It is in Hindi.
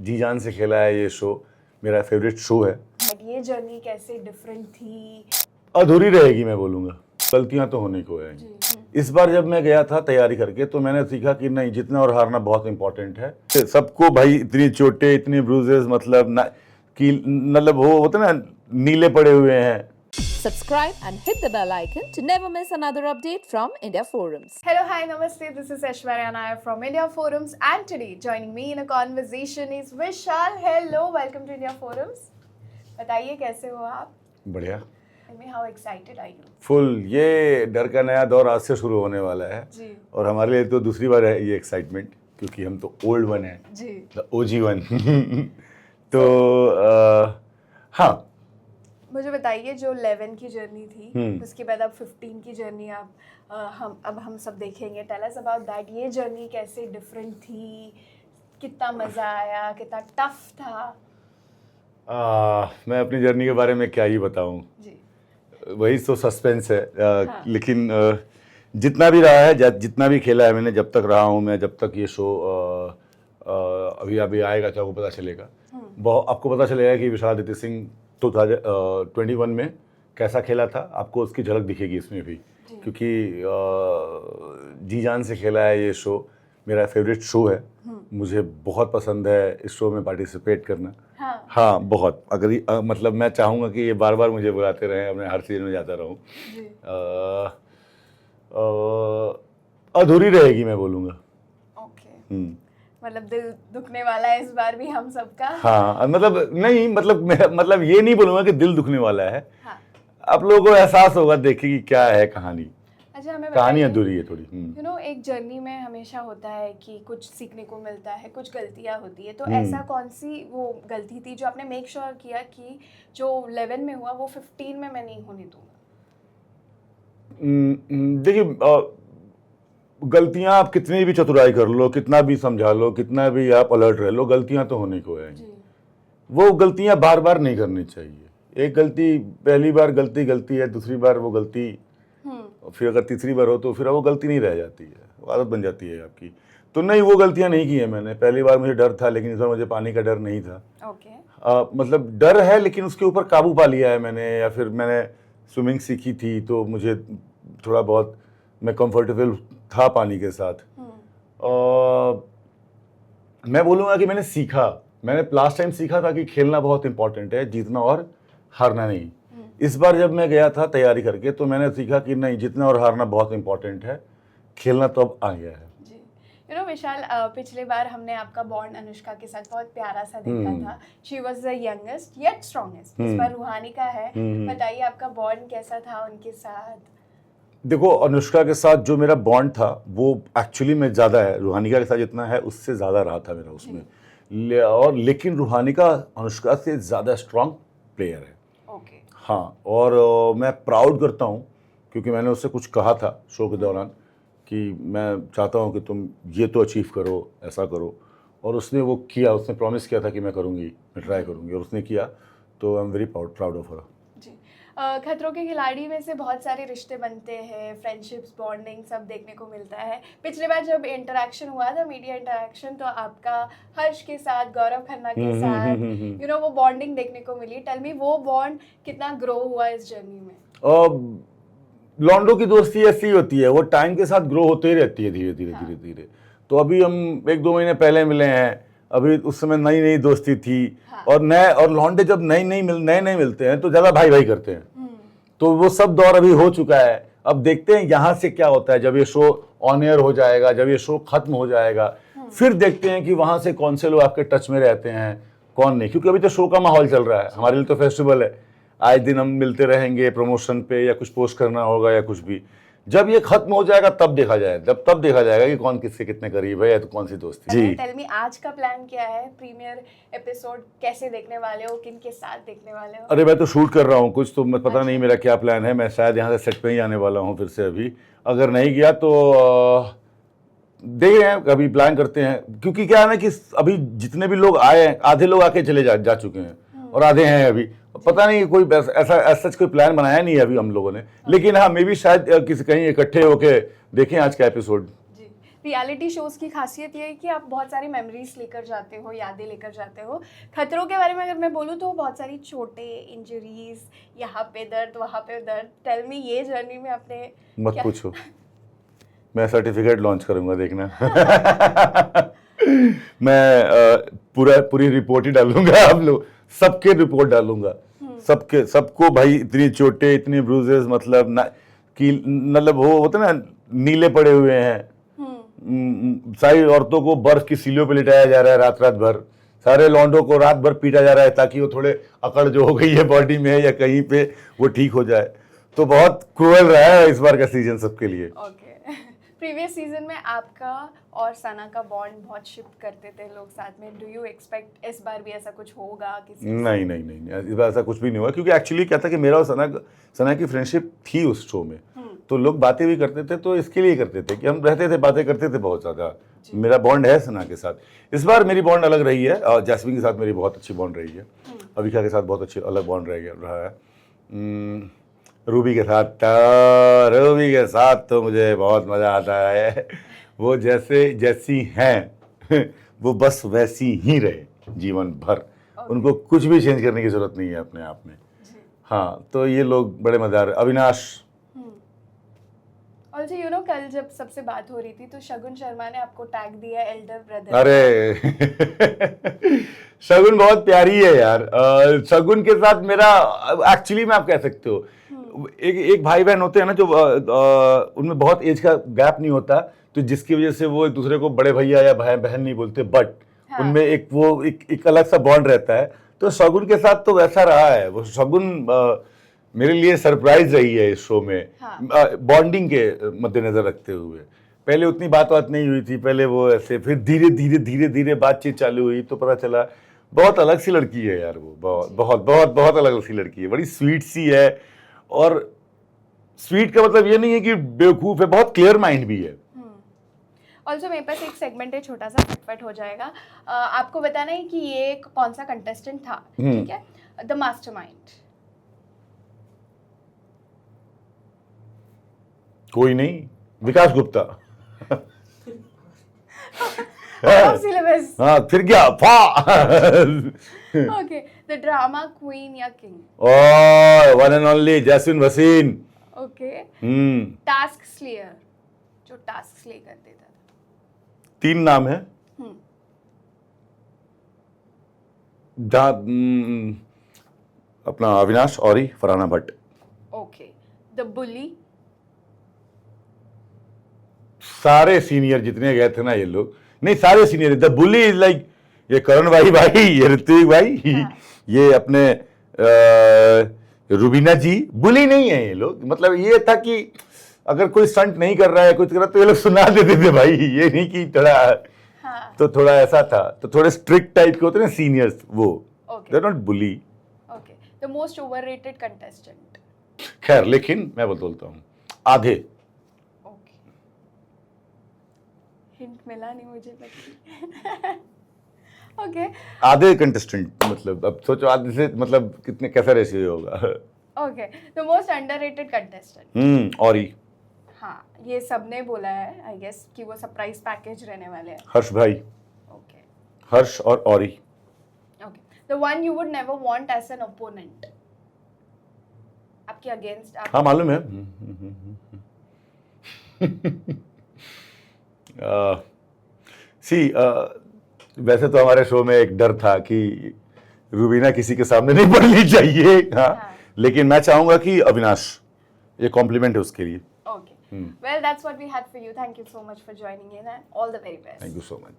जी जान से खेला है ये शो, मेरा फेवरेट शो है। ये जर्नी कैसे डिफरेंट थी? अधूरी रहेगी मैं बोलूँगा, गलतियाँ तो होने को है। इस बार जब मैं गया था तैयारी करके तो मैंने सीखा कि नहीं, जीतना और हारना बहुत इंपॉर्टेंट है। सबको भाई इतनी चोटें, इतनी ब्रूजेस, मतलब ना कि मतलब वो होते ना नीले पड़े हुए हैं। Subscribe and hit the bell icon to never miss another update from India Forums. Hello, hi, namaste. This is Aishwarya Nair from India Forums, and today joining me in a conversation is Vishal. Hello, welcome to India Forums. बताइए कैसे हो आप? बढ़िया। Tell me how excited are you? Full. ये डर का नया दौर आज से शुरू होने वाला है जी। और हमारे लिए तो दूसरी बार है ये एक्साइटमेंट, क्योंकि हम तो ओल्ड वन हैं, जी। The OG one. तो हाँ, मुझे बताइए जो 11 की जर्नी थी, उसके बाद अब 15 की जर्नी आप हम सब देखेंगे। Tell us about that. ये जर्नी कैसे डिफरेंट थी, कितना मज़ा आया, कितना टफ था? मैं अपनी जर्नी के बारे में क्या ही बताऊं, जी। वही तो सस्पेंस है। हाँ। लेकिन जितना भी रहा है, जितना भी खेला है मैंने, जब तक रहा हूँ मैं, जब तक ये शो अभी अभी आएगा तो आपको पता चलेगा। आपको पता चलेगा कि विशालादित्य सिंह 2021 में कैसा खेला था। आपको उसकी झलक दिखेगी इसमें भी, क्योंकि जी जान से खेला है ये शो, मेरा फेवरेट शो है। मुझे बहुत पसंद है इस शो में पार्टिसिपेट करना। हाँ, बहुत। अगर मतलब मैं चाहूँगा कि ये बार बार मुझे बुलाते रहें, मैं हर सीजन में जाता रहूँ। अधूरी रहेगी मैं बोलूँगा। ओके। मतलब दिल दुखने वाला है इस बार भी हम सबका। हाँ, मतलब नहीं, मतलब ये नहीं बोलूँगा कि दिल दुखने वाला है। हाँ। आप लोगों को एहसास होगा देखिए कि क्या है कहानी। अच्छा, हमें कहानी अधूरी है थोड़ी। यू नो, एक जर्नी में हमेशा होता है कि कुछ सीखने को मिलता है, कुछ गलतियां होती है। तो ऐसा कौन सी वो गलती थी जो आपने मेक श्योर किया कि जो 11 में हुआ वो 15 में मैं नहीं होने दूंगा? देखिए, गलतियां आप कितनी भी चतुराई कर लो, कितना भी समझा लो, कितना भी आप अलर्ट रह लो, गलतियां तो होने को है। वो गलतियां बार बार नहीं करनी चाहिए। एक गलती पहली बार गलती है, दूसरी बार वो गलती, फिर अगर तीसरी बार हो तो फिर वो गलती नहीं रह जाती है, वो आदत बन जाती है आपकी। तो नहीं, वो गलतियां नहीं की है मैंने। पहली बार मुझे डर था, लेकिन इस बार मुझे पानी का डर नहीं था। मतलब डर है, लेकिन उसके ऊपर काबू पा लिया है मैंने। या फिर मैंने स्विमिंग सीखी थी तो मुझे थोड़ा बहुत मैं कंफर्टेबल था पानी के साथ। मैं बोलूँगा कि मैंने सीखा। मैंने लास्ट टाइम सीखा था कि खेलना बहुत इंपॉर्टेंट है, जीतना और हारना नहीं। इस बार जब मैं गया था तैयारी करके तो मैंने सीखा कि नहीं, जीतना और हारना बहुत इंपॉर्टेंट है, खेलना तो अब आ गया है। जी। यू नो विशाल, पिछले बार हमने आपका बॉन्ड अनुष्का के साथ बहुत प्यारा सा देखा था। She was the youngest yet strongest. इस बार रूहानी का है। बताइए आपका बॉन्ड कैसा था उनके साथ? देखो, अनुष्का के साथ जो मेरा बॉन्ड था वो एक्चुअली में ज़्यादा है। रूहानिका के साथ जितना है उससे ज़्यादा रहा था मेरा उसमें। और लेकिन रूहानिका अनुष्का से ज़्यादा स्ट्रांग प्लेयर है। ओके। हाँ, और मैं प्राउड करता हूँ, क्योंकि मैंने उससे कुछ कहा था शो के दौरान कि मैं चाहता हूँ कि तुम ये तो अचीव करो, ऐसा करो, और उसने वो किया। उसने प्रॉमिस किया था कि मैं करूँगी, मैं ट्राई करूँगी, और उसने किया। तो I am very proud of her. जी। खतरों के खिलाड़ी में से बहुत सारे रिश्ते बनते हैं, फ्रेंडशिप्स, बॉन्डिंग सब देखने को मिलता है। पिछले बार जब इंटरेक्शन हुआ था, मीडिया इंटरेक्शन, तो आपका हर्ष के साथ, गौरव खन्ना के साथ, यू नो, वो बॉन्डिंग देखने को मिली। टेल मी, वो बॉन्ड कितना ग्रो हुआ इस जर्नी में? लॉन्डो की दोस्ती ऐसी होती है, वो टाइम के साथ ग्रो होते ही रहती है, धीरे धीरे धीरे धीरे। तो अभी हम 1-2 महीने पहले मिले हैं, अभी उस समय नई नई दोस्ती थी। और लॉन्डे जब नए नए मिलते हैं तो ज़्यादा भाई भाई करते हैं। तो वो सब दौर अभी हो चुका है। अब देखते हैं यहाँ से क्या होता है। जब ये शो ऑन एयर हो जाएगा, जब ये शो खत्म हो जाएगा, फिर देखते हैं कि वहाँ से कौन से लोग आपके टच में रहते हैं, कौन नहीं। क्योंकि अभी तो शो का माहौल चल रहा है, हमारे लिए तो फेस्टिवल है। आए दिन हम मिलते रहेंगे प्रमोशन पे, या कुछ पोस्ट करना होगा या कुछ भी। जब ये खत्म हो जाएगा तब देखा जाएगा, तब देखा जाएगा कि कौन किससे कितने करीब है या तो कौन सी दोस्ती। जी, टेल मी, आज का प्लान क्या है? प्रीमियर एपिसोड कैसे देखने वाले हो, किन के साथ देखने वाले हो? अरे मैं तो शूट कर रहा हूँ कुछ, तो मैं पता नहीं मेरा क्या प्लान है। मैं शायद यहाँ से सेट पे ही आने वाला हूँ फिर से। अभी अगर नहीं गया तो देख रहे हैं, अभी प्लान करते हैं। क्योंकि क्या है ना कि अभी जितने भी लोग आए हैं, आधे लोग आके चले जा चुके हैं और आधे हैं अभी। पता नहीं, कोई ऐसा कोई प्लान बनाया नहीं है अभी हम लोगों ने। लेकिन हाँ, मे भी शायद किसी कहीं इकट्ठे होके देखें आज का एपिसोड। जी। रियलिटी शोज़ की खासियत ये है कि आप बहुत सारी मेमोरीज लेकर जाते हो, यादें लेकर जाते हो। खतरों के बारे में अगर मैं बोलूँ तो बहुत सारी चोटें, इंजरीज, यहाँ पे दर्द, वहाँ पे दर्द। टेल मी, ये जर्नी में आपने मत क्या- पूछो, मैं सर्टिफिकेट लॉन्च करूंगा, देखना। मैं पूरी रिपोर्ट ही डालूंगा, आप लोग सबके रिपोर्ट डालूंगा, सबको भाई, इतनी चोटें, इतनी ब्रूजेस, मतलब ना कि मतलब वो होते ना नीले पड़े हुए हैं। सारी औरतों को बर्फ की सीलियों पे लिटाया जा रहा है रात रात भर, सारे लौंडों को रात भर पीटा जा रहा है ताकि वो थोड़े अकड़ जो हो गई है बॉडी में या कहीं पे वो ठीक हो जाए। तो बहुत क्रूएल रहा है इस बार का सीजन सबके लिए। ओके। प्रीवियस सीजन में आपका और सना का बॉन्ड बहुत शिप करते थे लोग साथ में। डू यू एक्सपेक्ट इस बार भी ऐसा कुछ होगा किसी नहीं नहीं नहीं नहीं, इस बार ऐसा कुछ भी नहीं हुआ, क्योंकि एक्चुअली क्या था कि मेरा और सना की फ्रेंडशिप थी उस शो में, तो लोग बातें भी करते थे, तो इसके लिए करते थे कि हम रहते थे, बातें करते थे बहुत ज़्यादा। मेरा बॉन्ड है सना के साथ। इस बार मेरी बॉन्ड अलग रही है, और जैस्मिन के साथ मेरी बहुत अच्छी बॉन्ड रही है, अविका के साथ बहुत अच्छी अलग बॉन्ड रहा है। रूबी के साथ तो मुझे बहुत मज़ा आता है। वो जैसी हैं वो बस वैसी ही रहे जीवन भर, उनको कुछ भी चेंज करने की ज़रूरत नहीं है अपने आप में। हाँ, तो ये लोग बड़े मज़ेदार। अविनाश, ऑल्सो यू नो, कल जब सबसे बात हो रही थी तो शगुन शर्मा ने आपको टैग दिया एल्डर ब्रदर। अरे शगुन बहुत प्यारी है यार। शगुन के साथ मेरा एक्चुअली में आप कह सकते हो एक भाई बहन होते हैं ना, जो उनमें बहुत एज का गैप नहीं होता, तो जिसकी वजह से वो एक दूसरे को बड़े भैया या भाई बहन नहीं बोलते, बट उनमें एक अलग सा बॉन्ड रहता है। तो शगुन के साथ तो वैसा रहा है। वो शगुन मेरे लिए सरप्राइज रही है इस शो में, बॉन्डिंग के मद्देनजर रखते हुए। पहले उतनी बात नहीं हुई थी, पहले वो ऐसे, फिर धीरे धीरे बातचीत चालू हुई तो पता चला बहुत अलग सी लड़की है यार वो, बहुत अलग सी लड़की है, बड़ी स्वीट सी है। और स्वीट का मतलब ये नहीं है कि बेवकूफ़ है, बहुत क्लियर माइंड भी है। ऑल्सो मेरे पास एक सेगमेंट है छोटा सा, फटफट हो जाएगा। आपको बताना है कि ये कौन सा कंटेस्टेंट था, ठीक है? The mastermind. कोई नहीं, विकास गुप्ता। सिलेबस। हाँ, फिर क्या फा। ओके, द ड्रामा क्वीन या king? Oh, one and only Jasmine Waseem. Okay. Hmm, task slayer, जो टास्क स्ले कर देता था। 3 नाम है। अपना Avinash, Orry, Farhana Bhatt. Okay. The bully? सारे सीनियर जितने गए थे ना ये लोग, नहीं सारे senior. The bully is like ये करण भाई, ये ऋत्विक भाई, ये अपने रुबीना जी। बुली नहीं है ये लोग, मतलब ये था कि अगर कोई स्टंट नहीं कर रहा है, कुछ कर रहा है, तो ये लोग सुना देते थे भाई, ये नहीं कि थोड़ा तो थोड़ा ऐसा था, तो थोड़े स्ट्रिक्ट टाइप के होते हैं ना सीनियर्स, वो they are not bully. Okay. The most overrated contestant? खैर, लेकिन मैं बोलता हूँ आधे। ओके, हिंट मिला नहीं मुझे ओके। आधे कंटेस्टेंट, मतलब अब सोचो आधे से मतलब कितने, कैसा रेशियो होगा। Okay. The most underrated contestant? औरी। हाँ, ये सबने बोला है आई गेस कि वो सरप्राइज पैकेज रहने वाले हैं। हर्ष भाई। ओके। हर्ष और Orry. Okay. The one you would never want as an opponent? आपके अगेंस्ट आप? हाँ, मालूम है। वैसे तो हमारे शो में एक डर था कि रूबीना किसी के सामने नहीं पढ़नी चाहिए। हाँ, लेकिन मैं चाहूंगा कि अविनाश, ये कॉम्प्लीमेंट है उसके लिए। Okay. Well, that's what we had for you. Thank you so much for joining in and all the very best. Thank you so much.